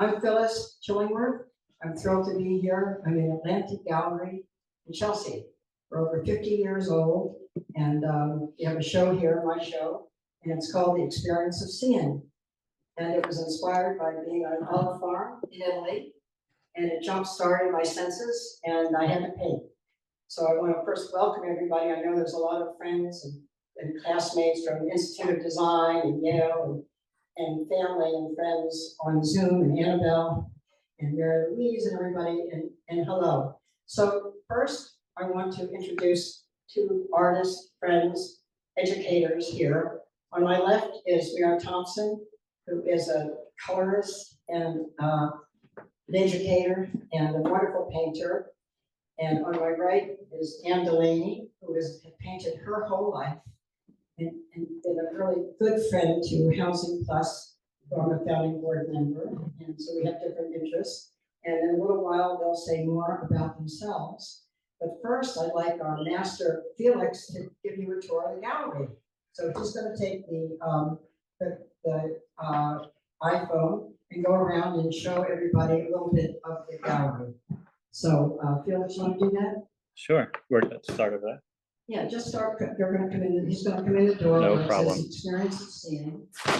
I'm Phyllis Chillingworth. I'm thrilled to be here. I'm in Atlantic Gallery in Chelsea. We're over 50 years old, and we have a show here, my show, and it's called The Experience of Seeing. And it was inspired by being on an olive farm in Italy, and it jump-started my senses, and I had to paint. So I want to first welcome everybody. I know there's a lot of friends and classmates from the Institute of Design and Yale and family and friends on Zoom, and Annabelle and Mary Louise and everybody, and hello. So first, I want to introduce two artists, friends, educators here. On my left is Meera Thompson, who is a colorist and an educator and a wonderful painter. And on my right is Delaney, who has painted her whole life and been a really good friend to Housing Plus, where I'm a founding board member. And so we have different interests. And in a little while, they'll say more about themselves. But first, I'd like our master, Felix, to give you a tour of the gallery. So he's going to take the iPhone and go around and show everybody a little bit of the gallery. So Felix, you want to do that? Sure. Where to start with that? Yeah, just start. They're going to come in. He's going to come in the door. No problem. Says Experience of Seeing. So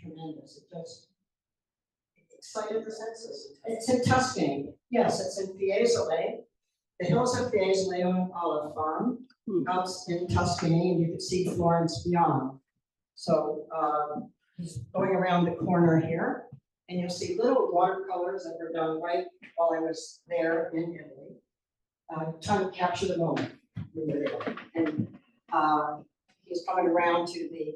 tremendous. It just excited the senses. It's in Tuscany. Yes, it's in Fiesole. The hills of Fiesole on Olive Farm, out in Tuscany, and you can see Florence beyond. So he's going around the corner here, and you'll see little watercolors that were done right while I was there in Italy, trying to capture the moment. And he's coming around to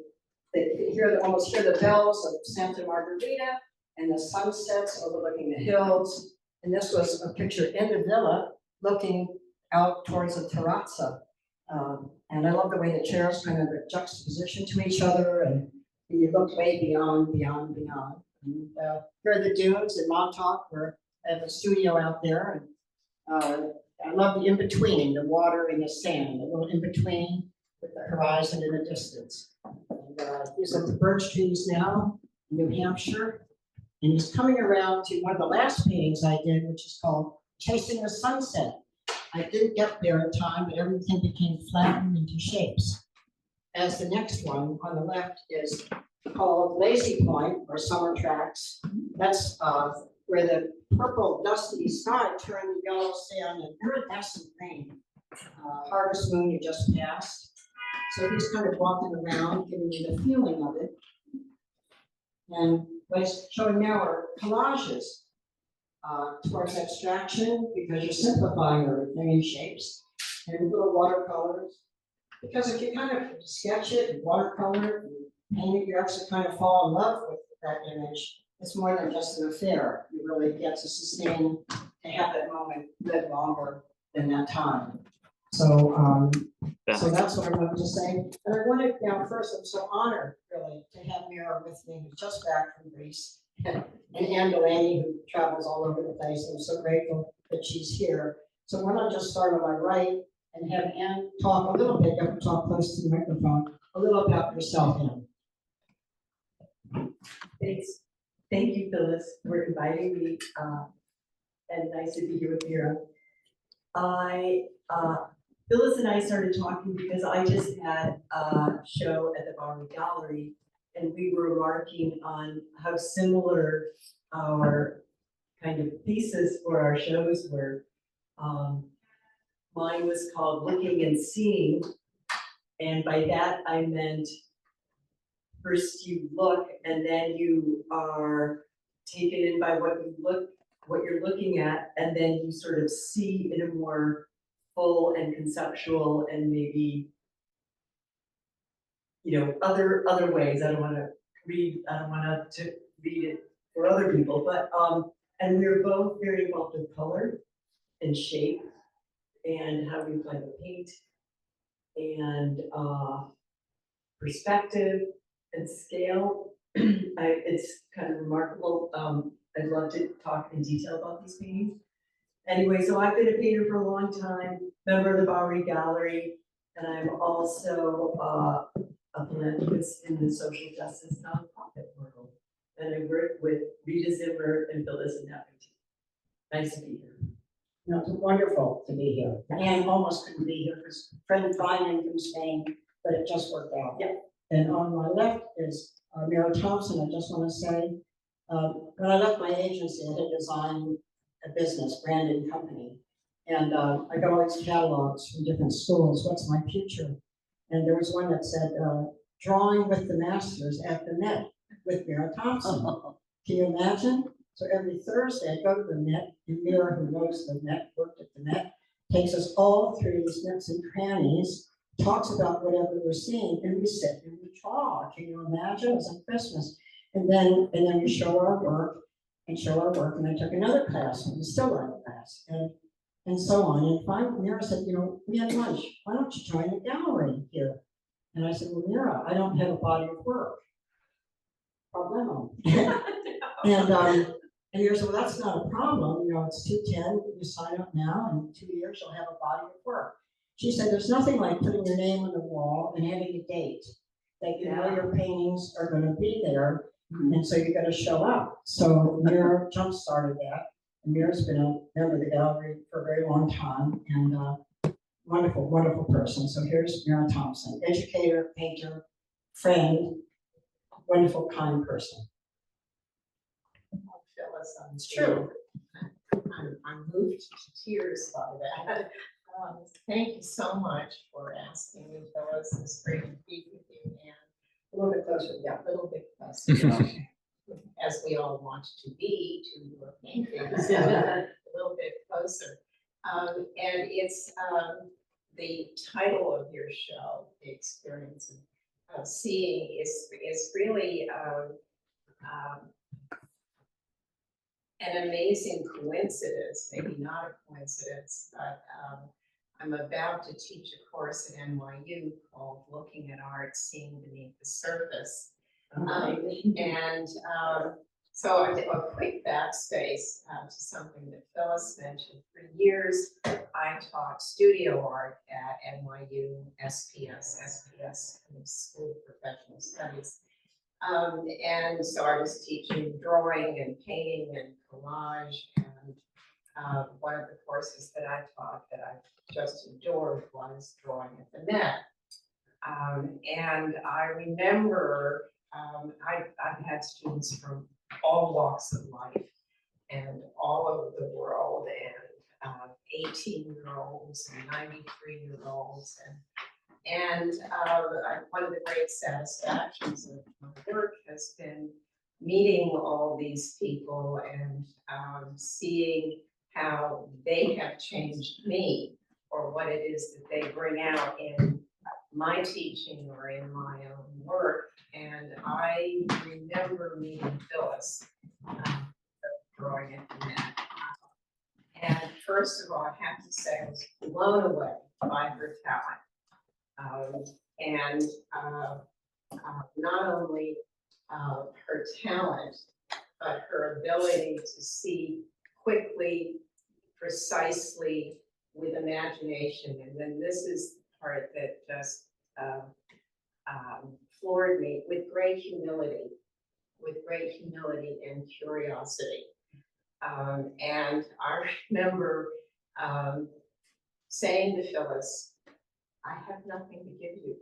almost hear the bells of Santa Margherita and the sunsets overlooking the hills. And this was a picture in the villa looking out towards the terrazza. And I love the way the chairs kind of are juxtaposition to each other, and you look way beyond. And here are the dunes in Montauk, where I have a studio out there. And I love the in-between, the water and the sand, the little in-between with the horizon in the distance. And he's at the birch trees now, in New Hampshire. And he's coming around to one of the last paintings I did, which is called Chasing the Sunset. I didn't get there in time, but everything became flattened into shapes. As the next one on the left is called Lazy Point, or Summer Tracks. That's where the purple dusty sky turned yellow sand and iridescent rain. Harvest moon you just passed. So he's kind of walking around, giving you the feeling of it. And what he's showing now are collages towards abstraction, because you're simplifying everything in shapes and little watercolors. Because if you kind of sketch it and watercolor it and paint it, you actually kind of fall in love with that image. It's more than just an affair. You really get to sustain, to have that moment live longer than that time. So, so that's what I wanted to say. And I wanted, first, I'm so honored, really, to have Meera with me, who's just back from Greece, and Anne Delaney, who travels all over the place. I'm so grateful that she's here. So why not just start on my right and have Anne talk a little bit, you have to talk close to the microphone, a little about yourself, Anne. Thanks. Thank you, Phyllis, for inviting me, and nice to be here with Meera. Phyllis and I started talking because I just had a show at the Bowery Gallery, and we were remarking on how similar our kind of thesis for our shows were. Mine was called Looking and Seeing, and by that I meant first you look, and then you are taken in by what you're looking at, and then you sort of see in a more full and conceptual and maybe, other ways. I don't want to read it for other people, but and we're both very involved with color and shape and how we apply the paint and perspective and scale. It's kind of remarkable. I'd love to talk in detail about these paintings. Anyway, so I've been a painter for a long time, member of the Bowery Gallery, and I'm also a then was in the social justice nonprofit world. And I worked with Rita Zimmer and Phyllis and Nice to be here. No, it's wonderful to be here. Diane almost couldn't be here because friend flying in from Spain, but it just worked out. Yeah. And on my left is Meera Thompson. I just want to say, when I left my agency, I had designed a business, branding company. And I got all these catalogs from different schools. What's my future? And there was one that said, drawing with the masters at the Met with Meera Thompson. Can you imagine? So every Thursday I go to the Met, and Meera, who knows the Met, worked at the Met, takes us all through these nooks and crannies, talks about whatever we're seeing, and we sit and we draw. Can you imagine? It was like Christmas. And then we show our work, and I took another class, and we still learn a class, and so on. And finally, Meera said, you know, we had lunch. Why don't you join the gallery here? And I said, well, Meera, I don't have a body of work. Problemo. And Meera said, well, that's not a problem. You know, it's 210. You sign up now, and in 2 years you'll have a body of work. She said, there's nothing like putting your name on the wall and having a date that you know your paintings are going to be there. And so you got to show up. So Meera jump-started that. And Meera's been a member of the gallery for a very long time, and wonderful, wonderful person. So here's Meera Thompson, educator, painter, friend, wonderful, kind person. Phyllis, It's true. I'm moved to tears by that. Thank you so much for asking me, Phyllis. It's great to be with you, and A little bit closer, yeah. a little bit closer, as we all want to be to your paintings, a little bit closer. And it's the title of your show, The Experience of Seeing, is really an amazing coincidence, maybe not a coincidence, but I'm about to teach a course at NYU called Looking at Art, Seeing Beneath the Surface. So I did a quick backspace to something that Phyllis mentioned. For years, I taught studio art at NYU, SPS, School of Professional Studies. And so I was teaching drawing and painting and collage, and one of the courses that I taught that I just adored was drawing at the Met. And I remember I've had students from all walks of life and all over the world, and 18-year-olds and 93-year-olds, and one of the great satisfactions of my work has been meeting all these people and seeing how they have changed me, or what it is that they bring out in my teaching or in my own work. And I remember meeting Phyllis, drawing at the Met. And first of all, I have to say I was blown away by her talent. And not only her talent, but her ability to see quickly, precisely, with imagination. And then this is the part that just floored me, with great humility and curiosity. And I remember saying to Phyllis, I have nothing to give you.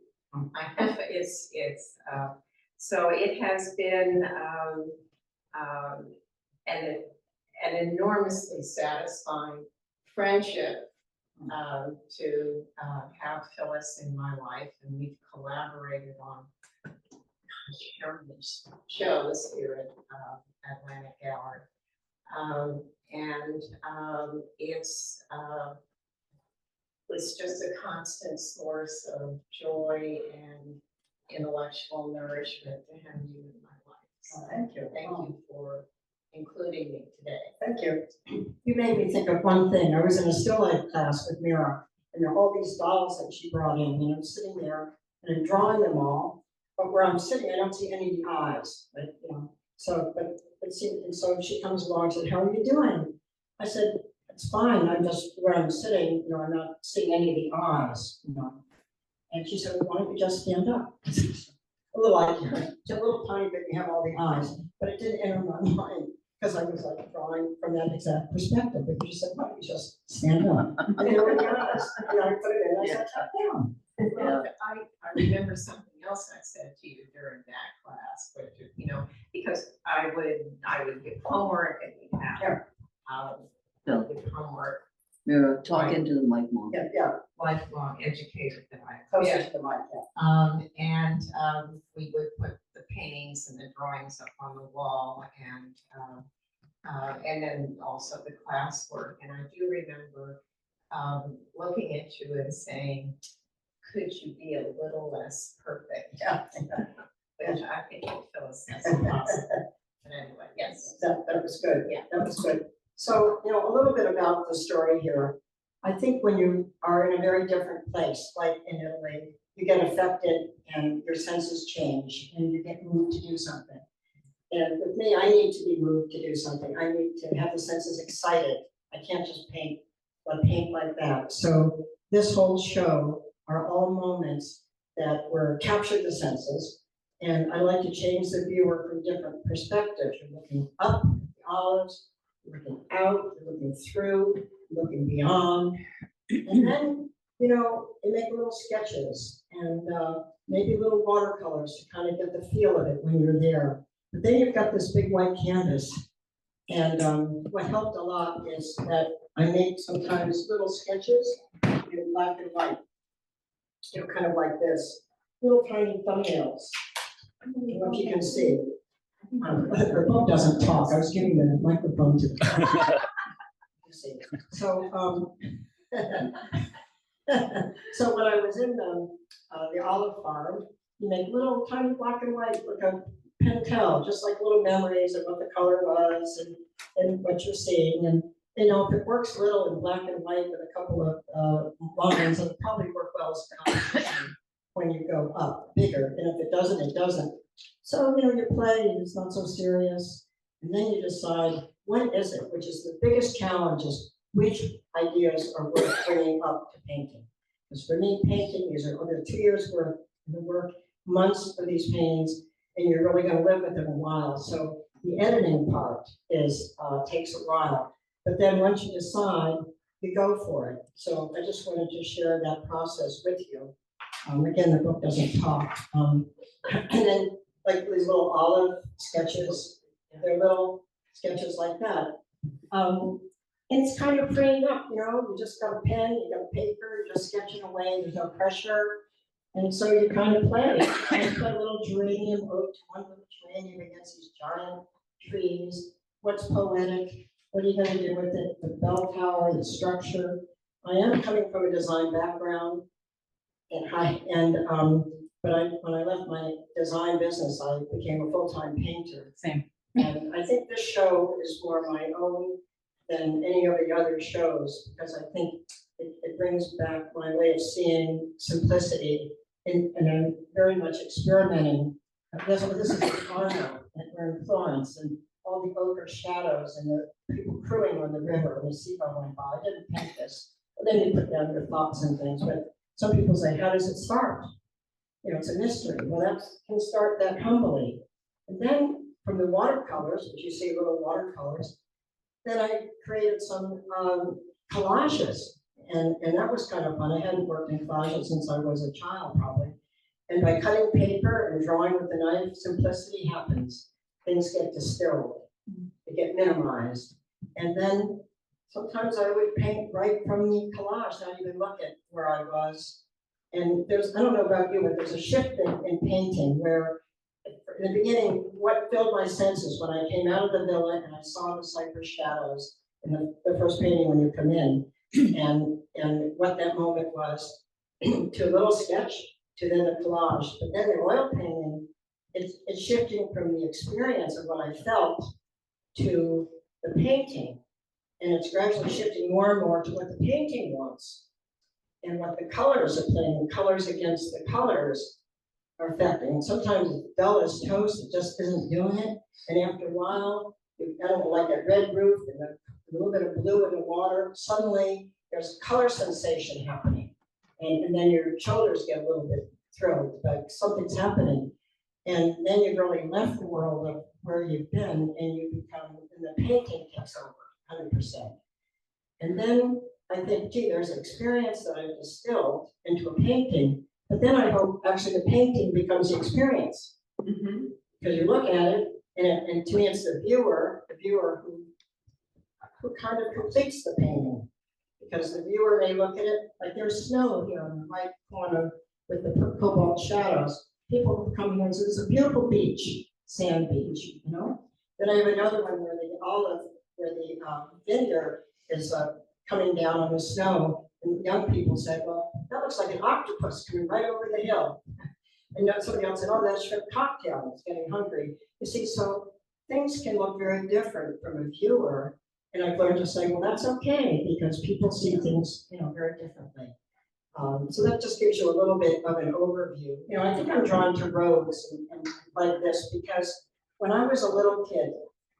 So it has been an enormously satisfying friendship to have Phyllis in my life, and we've collaborated on shows here at Atlantic Gallery. It's just a constant source of joy and intellectual nourishment to have you in my life. So Thank you. thank you for including me today. Thank you. You made me think of one thing. I was in a still life class with Meera, and there are all these dolls that she brought in, and I'm sitting there and I'm drawing them all, but where I'm sitting, I don't see any of the eyes, but you know. So, and so she comes along and said, "How are you doing?" I said, "It's fine. I'm just where I'm sitting. You know, I'm not seeing any of the eyes. You know." And she said, "Why don't you just stand up?" little eye, just a little tiny bit, you have all the eyes, but it didn't enter my mind, because I was like drawing from that exact perspective, but you just said, why don't you just stand up? And there were the eyes, and I put it in, I sat back down. Well, I remember something else I said to you during that class, which, you know, because I would give homework and we'd have, No. give homework, Meera, talk into the mic more. Yeah, lifelong educator that I. closer to the mic, yeah. And we would put the paintings and the drawings up on the wall and then also the classwork. And I do remember looking at you and saying, could you be a little less perfect? Yeah. Which I think Phyllis has impossible. But anyway, yes. That was good. Yeah. That was good. So, you know, a little bit about the story here. I think when you are in a very different place, like in Italy, you get affected and your senses change and you get moved to do something. And with me, I need to be moved to do something. I need to have the senses excited. I can't just paint like that. So this whole show are all moments that were captured the senses. And I like to change the viewer from different perspectives. You're looking up at the olives, you're looking out, you're looking through, you're looking beyond. And then, you know, you make little sketches and maybe little watercolors to kind of get the feel of it when you're there. But then you've got this big white canvas. And what helped a lot is that I make sometimes little sketches in black and white, you know, kind of like this, little tiny thumbnails. I don't know if you can see. The book doesn't talk. I was giving the microphone to the. So, so when I was in the olive farm, you make little tiny black and white, like a pentel, just like little memories of what the color was and what you're seeing. And you know, if it works little in black and white with a couple of lines, it'll probably work well as a composition when you go up bigger. And if it doesn't, it doesn't. So, you know, you play and it's not so serious. And then you decide, what is it? Which is the biggest challenge is which ideas are worth bringing up to painting. Because for me, painting, these are under 2 years worth of work, months for these paintings, and you're really going to live with them a while. So the editing part is takes a while. But then once you decide, you go for it. So I just wanted to share that process with you. Again, the book doesn't talk. And then like these little olive sketches, they're little sketches like that. And it's kind of freeing up, you know, you just got a pen, you got a paper, you're just sketching away, there's no pressure. And so you kind of play. I put a little geranium, ode to one little geranium against these giant trees. What's poetic? What are you going to do with it? The bell tower, the structure. I am coming from a design background, but when I left my design business, I became a full-time painter. Same. And I think this show is more my own than any of the other shows, because I think it brings back my way of seeing simplicity, and I'm very much experimenting. This is Arno, and we're in Florence, and all the ochre shadows and the people crewing on the river and the seagull went by. I didn't paint this. But then you put down your thoughts and things. But some people say, how does it start? You know, it's a mystery. Well, that can start that humbly. And then from the watercolors, which you see little watercolors, then I created some collages. And that was kind of fun. I hadn't worked in collages since I was a child, probably. And by cutting paper and drawing with the knife, simplicity happens. Things get distilled, they get minimized. And then sometimes I would paint right from the collage, not even look at where I was. And there's, I don't know about you, but there's a shift in painting where in the beginning, what filled my senses when I came out of the villa and I saw the cypress shadows in the first painting when you come in, and what that moment was, to a little sketch, to then the collage. But then the oil painting, it's shifting from the experience of what I felt to the painting. And it's gradually shifting more and more to what the painting wants and what the colors are playing, colors against the colors are affecting. And sometimes it's dull as toast, it just isn't doing it. And after a while, you've got like a red roof and a little bit of blue in the water. Suddenly, there's color sensation happening. And then your shoulders get a little bit thrilled, like something's happening. And then you've really left the world of where you've been and you become, and the painting takes over 100%. And then I think, gee, there's an experience that I've distilled into a painting, but then I hope actually the painting becomes the experience. Because you look at it, and to me, it's the viewer who kind of completes the painting. Because the viewer may look at it, like there's snow here on the right corner with the cobalt shadows. People come here and say, it's a beautiful beach, sand beach, you know? Then I have another one where the vineyard is coming down on the snow, and young people say, well, that looks like an octopus coming right over the hill. And then somebody else said, oh, that's shrimp cocktail, it's getting hungry. You see, so things can look very different from a viewer. And I've learned to say, well, that's okay, because people see things, very differently. So that just gives you a little bit of an overview. I think I'm drawn to roads and like this because when I was a little kid,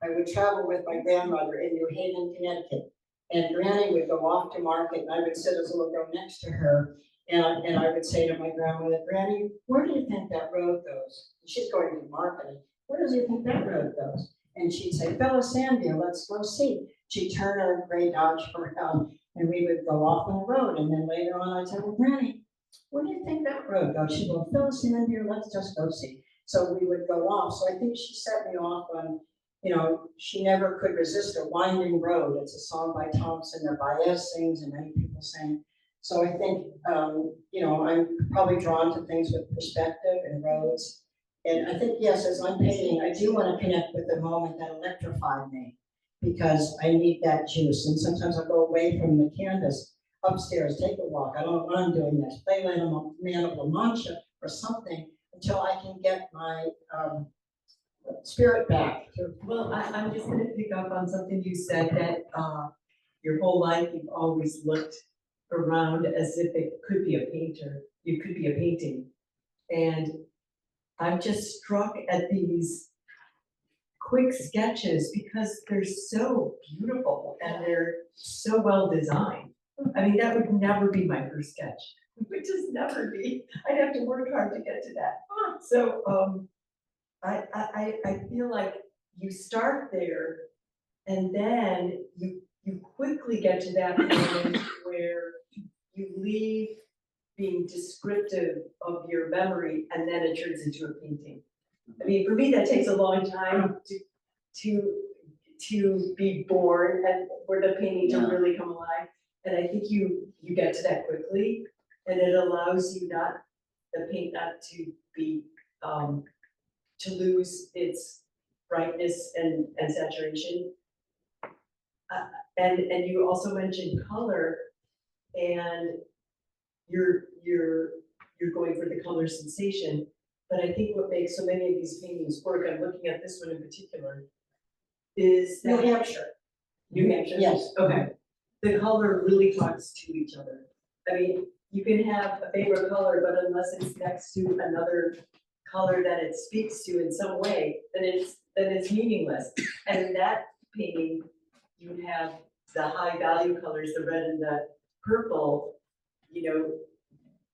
I would travel with my grandmother in New Haven, Connecticut. And Granny would go off to market, and I would sit as a little girl next to her. And I would say to my grandmother, Granny, where do you think that road goes? And she's going to market. Where do you think that road goes? And she'd say, Phyllis Chillingworth, let's go see. She'd turn her gray Dodge around, and we would go off on the road. And then later on, I'd say, well, Granny, where do you think that road goes? She'd go, Phyllis Chillingworth, let's just go see. So we would go off. So I think she set me off on, she never could resist a winding road. It's a song by Thompson that Baez sings and many people sing. So I think, I'm probably drawn to things with perspective and roads. And I think, yes, as I'm painting, I do want to connect with the moment that electrified me because I need that juice. And sometimes I go away from the canvas upstairs, take a walk. I don't know what I'm doing next. Play Man of La Mancha or something until I can get my spirit back. Well, I'm just gonna pick up on something you said that your whole life you've always looked around as if it could be a painter, you could be a painting. And I'm just struck at these quick sketches because they're so beautiful and they're so well designed. I mean, that would never be my first sketch. It would just never be. I'd have to work hard to get to that. So I feel like you start there and then you quickly get to that moment where you leave being descriptive of your memory and then it turns into a painting. I mean, for me, that takes a long time to be born and for the painting to really come alive. And I think you get to that quickly and it allows you the paint not to be, to lose its brightness and saturation. And you also mentioned color and you're going for the color sensation. But I think what makes so many of these paintings work, I'm looking at this one in particular, is that New Hampshire. New Hampshire? Yes. Okay. The color really talks to each other. I mean, you can have a favorite color, but unless it's next to another color that it speaks to in some way, then it's meaningless. And in that painting, you have the high value colors, the red and the purple,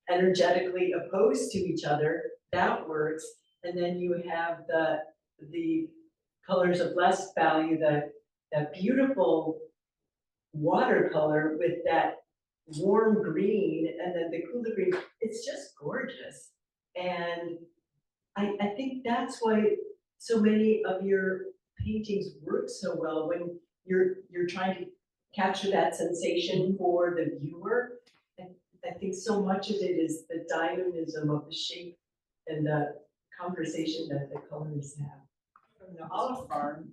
energetically opposed to each other. That works. And then you have the colors of less value, that beautiful watercolor with that warm green and then the cooler green. It's just gorgeous. And I think that's why so many of your paintings work so well when you're trying to capture that sensation for the viewer. And I think so much of it is the dynamism of the shape and the conversation that the colors have. From the olive farm,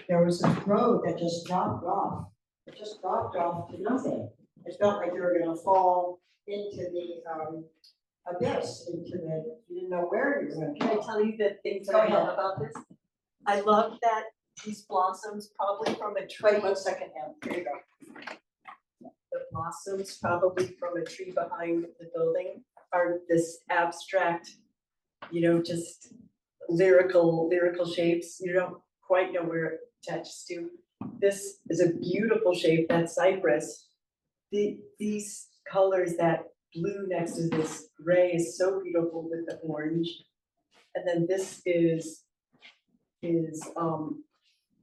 there was this road that just dropped off. It just dropped off to nothing. It felt like you were going to fall into the abyss, you didn't know where you were going to Can I go. tell you the things that Go I love ahead. about this? I love that these blossoms probably from a tree. Wait 1 second, Em. Here you go. The blossoms probably from a tree behind the building are this abstract, just lyrical shapes. You don't quite know where it attaches to. This is a beautiful shape, that cypress. These colors, that blue next to this gray is so beautiful with the orange. and then this is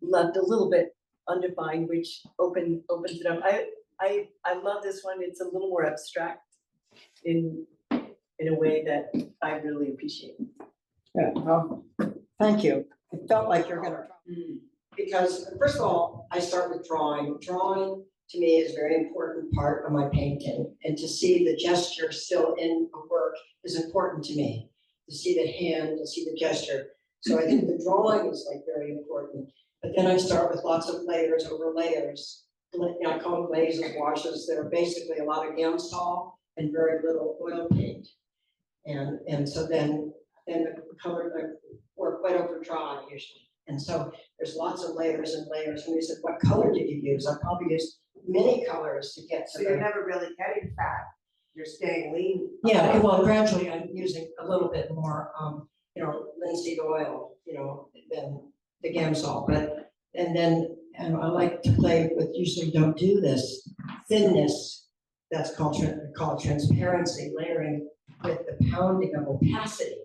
left a little bit undefined, which opens it up. I love this one. It's a little more abstract in a way that I really appreciate. Yeah, well, thank you. It felt like you're gonna, because first of all, I start with drawing. Drawing to me is a very important part of my painting, and to see the gesture still in a work is important to me. To see the hand, to see the gesture. So I think the drawing is like very important. But then I start with lots of layers over layers. I call them glazes, washes. They're basically a lot of Gamsol and very little oil paint. And so then the color work wet over dry usually. And so there's lots of layers and layers. And we said, what color did you use? I probably used many colors to get to So you're never really getting fat, you're staying lean. Yeah, well, gradually I'm using a little bit more, linseed oil, than the Gamsol, and I like to play with, usually don't do this, thinness, that's called transparency, layering with the pounding of opacity,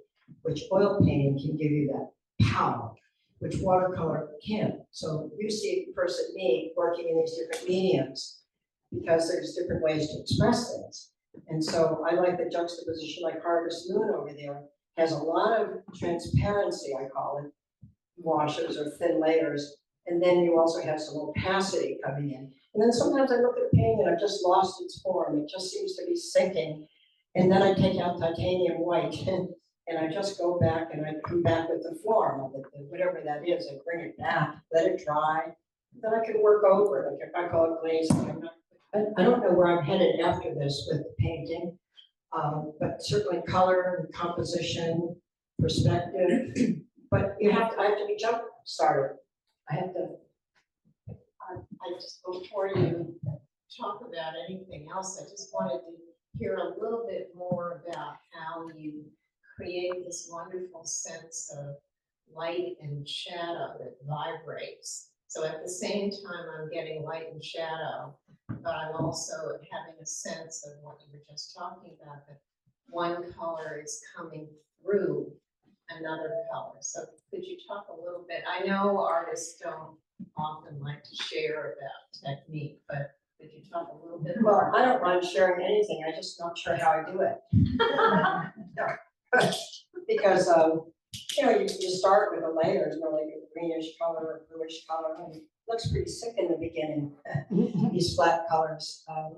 which oil painting can give you that power, which watercolor can't. So you see first at me working in these different mediums, because there's different ways to express things. And so I like the juxtaposition, like Harvest Moon over there has a lot of transparency, I call it, washes or thin layers. And then you also have some opacity coming in. And then sometimes I look at a painting and I've just lost its form. It just seems to be sinking. And then I take out titanium white and I just go back and I come back with the form of it, whatever that is, I bring it back, let it dry. Then I can work over it. Like if I call it glazing, I don't know where I'm headed after this with the painting, but certainly color and composition, perspective. But I have to be jump started. I just, before you talk about anything else, I just wanted to hear a little bit more about how you create this wonderful sense of light and shadow that vibrates. So at the same time, I'm getting light and shadow, but I'm also having a sense of what you were just talking about, that one color is coming through another color. So could you talk a little bit? I know artists don't often like to share about technique, but could you talk a little bit? Well, I don't mind sharing anything. I'm just not sure how I do it. Because you start with a layer, like a greenish color or bluish color, and it looks pretty sick in the beginning. These flat colors, and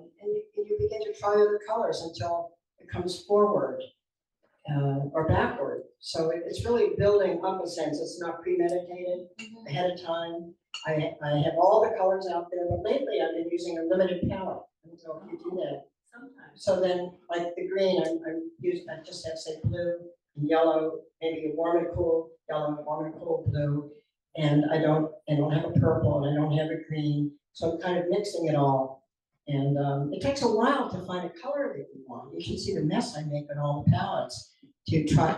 you begin to try other colors until it comes forward. Or backward. So it's really building up a sense. It's not premeditated ahead of time. I have all the colors out there, but lately I've been using a limited palette. I don't know if you do that. Sometimes. So then, like the green, I just have, say, blue and yellow, maybe a warm and cool yellow, warm and cool blue, and I don't have a purple, and I don't have a green. So I'm kind of mixing it all. And it takes a while to find a color that you want. You should see the mess I make on all the palettes to try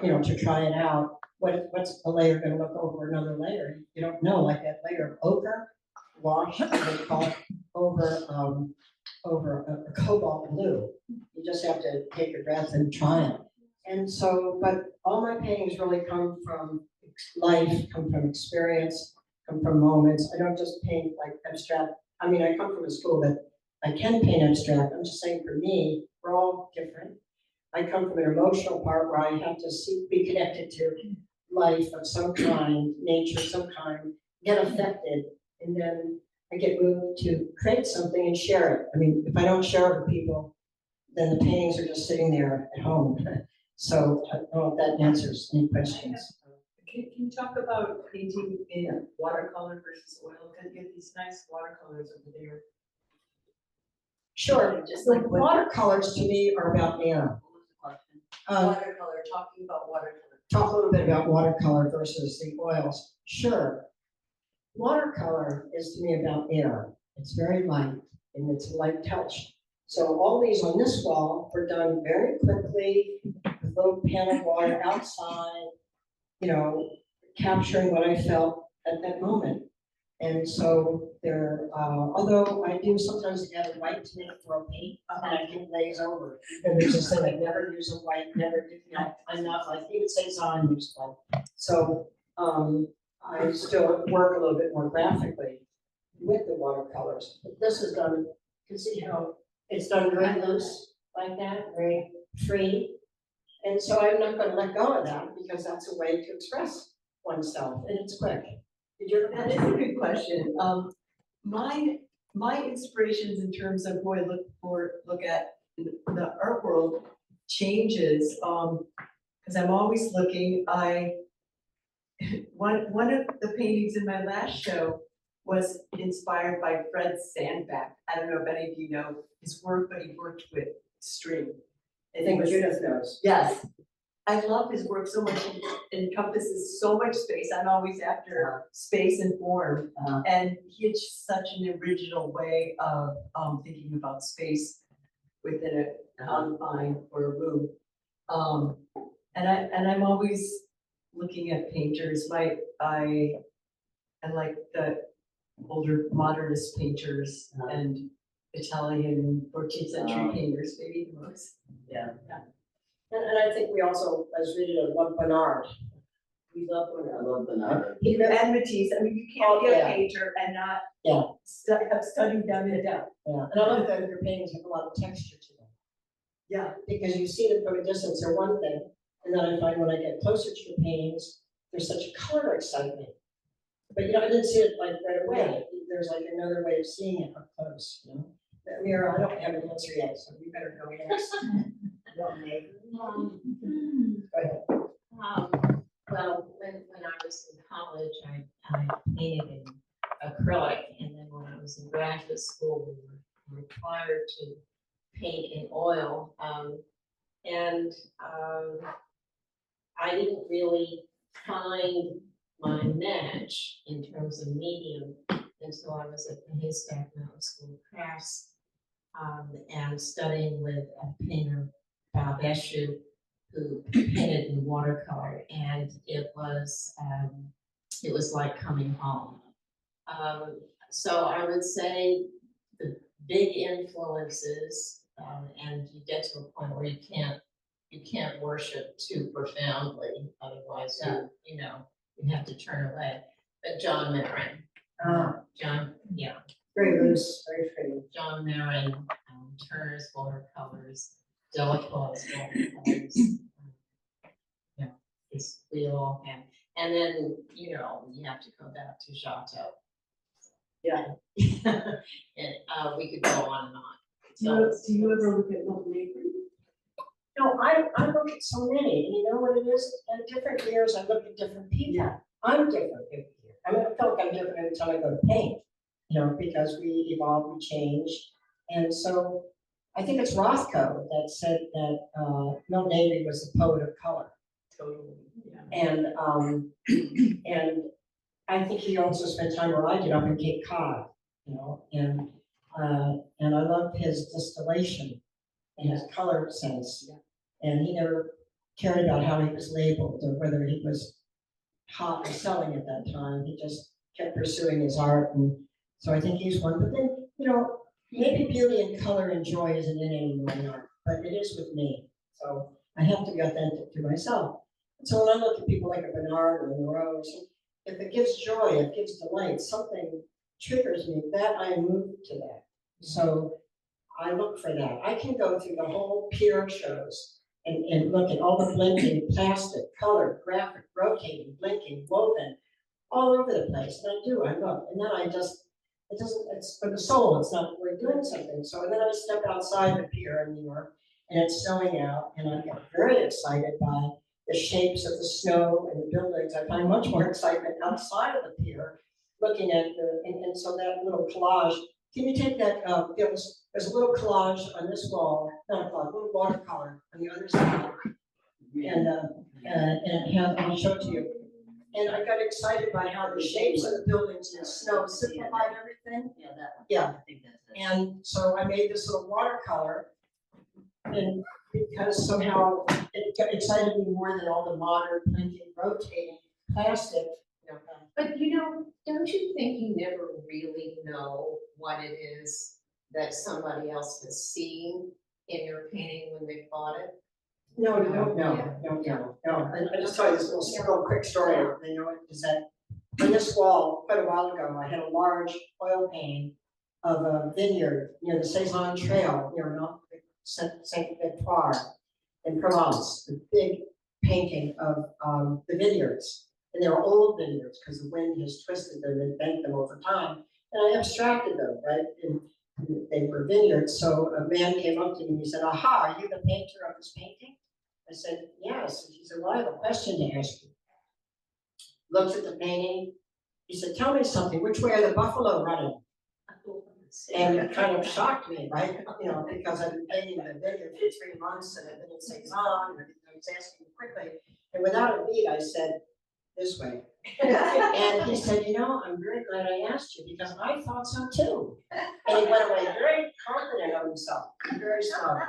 it out. What's a layer going to look over another layer? You don't know, like that layer of ochre wash, they call it, over a cobalt blue. You just have to take a breath and try it. And so, but all my paintings really come from life, come from experience, come from moments. I don't just paint like abstract. I mean, I come from a school that I can paint abstract. I'm just saying, for me, we're all different. I come from an emotional part where I have to be connected to life of some kind, nature, some kind, get affected, and then I get moved to create something and share it. I mean, if I don't share it with people, then the paintings are just sitting there at home. So I don't know if that answers any questions. Can you talk about painting in watercolor versus oil? Because you have these nice watercolors over there. Sure, Just the like what- watercolors to me are about Meera. Watercolor, talking about watercolor. Talk a little bit about watercolor versus the oils. Sure. Watercolor is to me about Meera. It's very light and it's a light touch. So all these on this wall were done very quickly with a little pan of water outside, capturing what I felt at that moment. And so there, although I do sometimes add a white to make it throw paint, and I can glaze over. And there's this thing, I never use a white, never do, I'm not like, even say Zahn used one. So, I still work a little bit more graphically with the watercolors. But this is done, you can see how it's done very loose like that, very free. And so I'm not gonna let go of that because that's a way to express oneself and it's quick. Did you ever? That is a good question. My inspirations in terms of who I look at in the art world changes, because I'm always looking. One of the paintings in my last show was inspired by Fred Sandback. I don't know if any of you know his work, but he worked with string. I think Judith knows. Yes, I love his work so much. It encompasses so much space. I'm always after space and form. And he had such an original way of thinking about space within a confine or a room. And I'm always looking at painters. I like the older modernist painters and Italian 14th century painters, maybe the most. Yeah. And I think we also, as we did, love Bernard. We love I Bernard. love Bernard. And Matisse, I mean, you can't be a Yeah. painter and not Yeah. have studied them in depth. Yeah, and I love that your paintings have a lot of texture to them. Yeah. Because you see them from a distance, they're one thing, and then I find when I get closer to your paintings, there's such a color excitement. But I didn't see it like right away. There's like another way of seeing it up close, But Meera, I don't have an answer yet, so we better go next. Go ahead. Well, when I was in college, I painted in acrylic, and then when I was in graduate school, we were required to paint in oil. I didn't really find my match in terms of medium until I was at the Haystack Mountain School of Crafts, and studying with a painter, Bob Eshu, who painted in watercolor, and it was like coming home. So I would say the big influences, and you get to a point where you can't worship too profoundly, otherwise you have to turn away. But John Marin, Very loose, very pretty. John Marin, Turner's watercolors, Delacroix's watercolors. We all have, and then you have to go back to Giotto. Yeah. And we could go on and on. Do you ever look at Milton Avery? No, I look at so many, and you know what it is? At different years, I look at different people. Yeah. I'm different every year. I mean, I feel like I'm different every time I go to paint, because we evolve, we change. And so I think it's Rothko that said that Milton Avery was the poet of color. Totally. Yeah. And I think he also spent time where I did up in Cape Cod, and I loved his distillation and his color sense. Yeah. And he never cared about how he was labeled or whether he was hot or selling at that time. He just kept pursuing his art. And so I think he's one. But then, maybe beauty and color and joy isn't in any of my art, but it is with me. So I have to be authentic to myself. And so when I look at people like a Bernard or a Moreau, if it gives joy, it gives delight, something triggers me, that I am moved to that. So I look for that. I can go through the whole pier shows and look at all the blinking, plastic, color, graphic, rotating, blinking, woven, all over the place. And I do, I look. And then it's for the soul, it's not, we're doing something. So then I step outside the pier in New York and it's snowing out and I get very excited by the shapes of the snow and the buildings. I find much more excitement outside of the pier, looking at and so that little collage. Can you take that, Phyllis? There's a little collage on this wall, not a collage, a little watercolor on the other side. And I'll show it to you. And I got excited by how the shapes of the buildings and the snow simplified everything. Yeah, that one. Yeah. I think that's it. And so I made this little watercolor, and because somehow it got excited me more than all the modern blinking, rotating plastic. But don't don't you think you never really know what it is that somebody else has seen in your painting when they bought it? No. Yeah. I just tell you this little quick story, you know, is that on this wall, quite a while ago, I had a large oil painting of a vineyard near the Cezanne Trail, near Saint Victoire in Provence, a big painting of the vineyards. And they were old vineyards because the wind has twisted them and bent them over time. And I abstracted them, right? And they were vineyards. So a man came up to me and he said, "Aha, are you the painter of this painting?" I said, "Yes." And he said, "Well, I have a question to ask you." Looked at the painting. He said, "Tell me something. Which way are the buffalo running?" And it kind of shocked me, right? You know, because I've been painting the vineyard for 3 months and I've been in Cezanne and I was asking quickly. And without a beat, I said, "This way." And he said, "You know, I'm very glad I asked you because I thought so too." And he went away very confident of himself, very smart.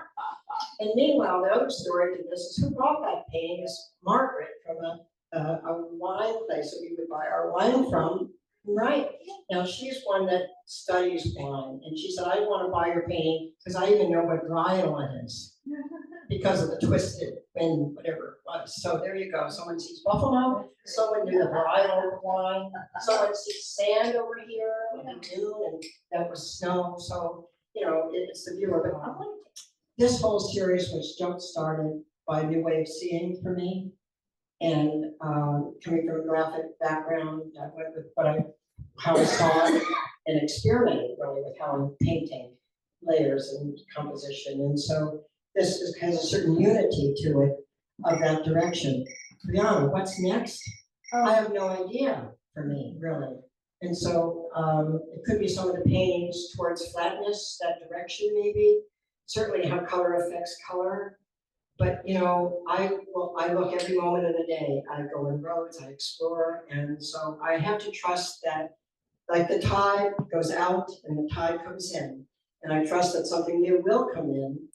And meanwhile, the other story to this is who brought that painting is Margaret from a wine place that we would buy our wine from. Right. Now she's one that studies wine, and she said, "I want to buy your painting because I even know what varietal it is because of the twisted wind, whatever it was." So there you go. Someone sees buffalo, someone knew the varietal of wine, someone sees sand over here, like a dune, and that was snow. So, you know, it's the viewer. But I want this whole series was jump-started by a new way of seeing for me. And coming from a graphic background, I went with how I saw it and experimented really with how I'm painting layers and composition. And so this has a certain unity to it of that direction. Brianna, what's next? I have no idea for me, really. And so it could be some of the paintings towards flatness, that direction maybe. Certainly how color affects color. But, you know, I look every moment of the day. I go in roads, I explore, and so I have to trust that, like the tide goes out and the tide comes in, and I trust that something new will come in,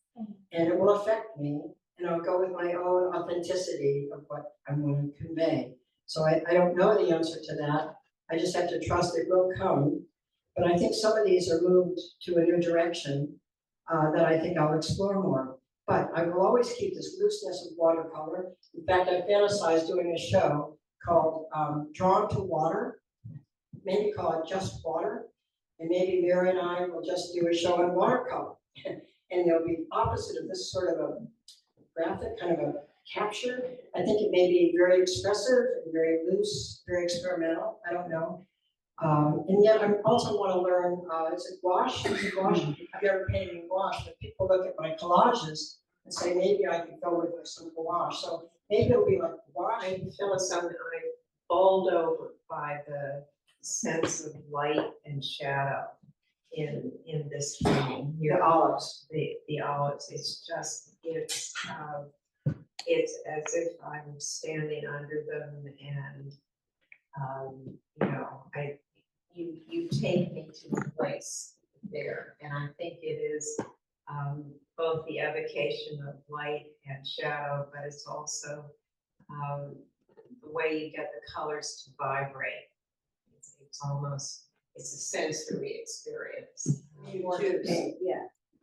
and it will affect me, and I'll go with my own authenticity of what I'm going to convey. So I don't know the answer to that. I just have to trust it will come. But I think some of these are moved to a new direction that I think I'll explore more. But I will always keep this looseness of watercolor. In fact, I fantasize doing a show called Drawn to Water. Maybe call it Just Water. And maybe Meera and I will just do a show on watercolor. And they'll be opposite of this sort of a graphic, kind of a capture. I think it may be very expressive and very loose, very experimental. I don't know. And yet I also want to learn, is it gouache? Is it gouache? I've never painted in gouache, but people look at my collages and say, maybe I could go with some gouache. So maybe it'll be like gouache. Phyllis, I'm bowled over by the sense of light and shadow in this painting. The olives. The olives, it's as if I'm standing under them and, you know, you take me to a place there, and I think it is both the evocation of light and shadow, but it's also the way you get the colors to vibrate. It's a sensory experience.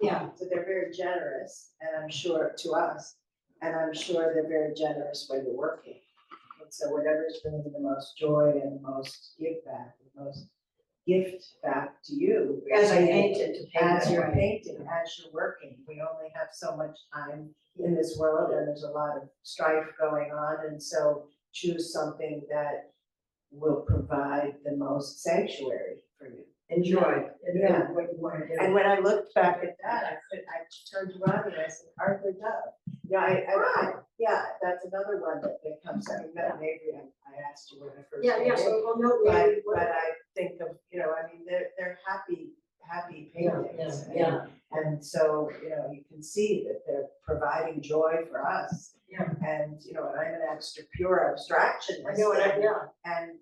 Yeah, so they're very generous, and I'm sure to us, and I'm sure they're very generous when you're working. And so whatever's bringing the most joy and the most gift back to you. As I painted to paint. As you're painting, as you're working, we only have so much time in this world, and there's a lot of strife going on, and so choose something that will provide the most sanctuary for you. Enjoy. Yeah. What you want to do. And when I looked back at that, I turned around and I said, Arthur Dove. Yeah, that's another one that comes up. Maybe I asked you when I first. Yeah, so we'll know. But I think of, you know, I mean, they're happy paintings. Yeah. And so, you know, you can see that they're providing joy for us. Yeah. And, you know, and I'm an extra pure abstractionist. I know, And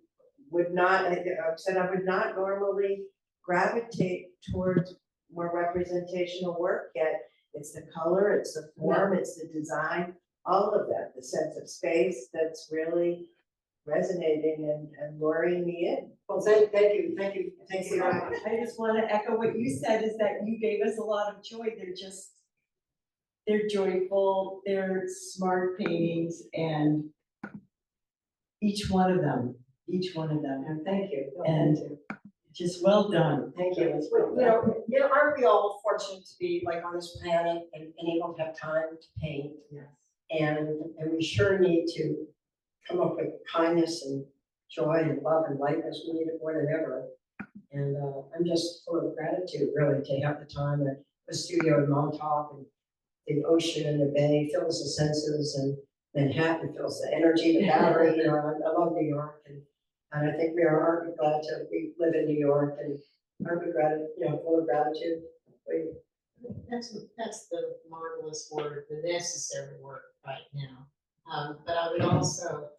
would not, I've said I would not normally gravitate towards more representational work, yet it's the color, it's the form, it's the design, all of that, the sense of space that's really resonating and luring me in. Well, thank you very much. I just wanna echo what you said, is that you gave us a lot of joy, they're joyful, they're smart paintings, and each one of them, And thank you. No, And- thank you. just well done. Thank you. Aren't we all fortunate to be like on this planet and able to have time to paint? Yes. And we sure need to come up with kindness and joy and love and lightness. We need it more than ever. And I'm just full of gratitude, really, to have the time at the studio in Montauk and the ocean and the bay fills the senses, and Manhattan fills the energy, the battery. I love New York, and I think aren't we glad we live in New York, and aren't we full of gratitude? That's the marvelous word, the necessary word right now. But I would also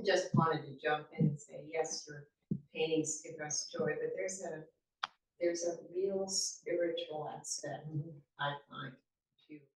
just wanted to jump in and say, yes, your paintings give us joy, but there's a real spiritual aspect, I find, to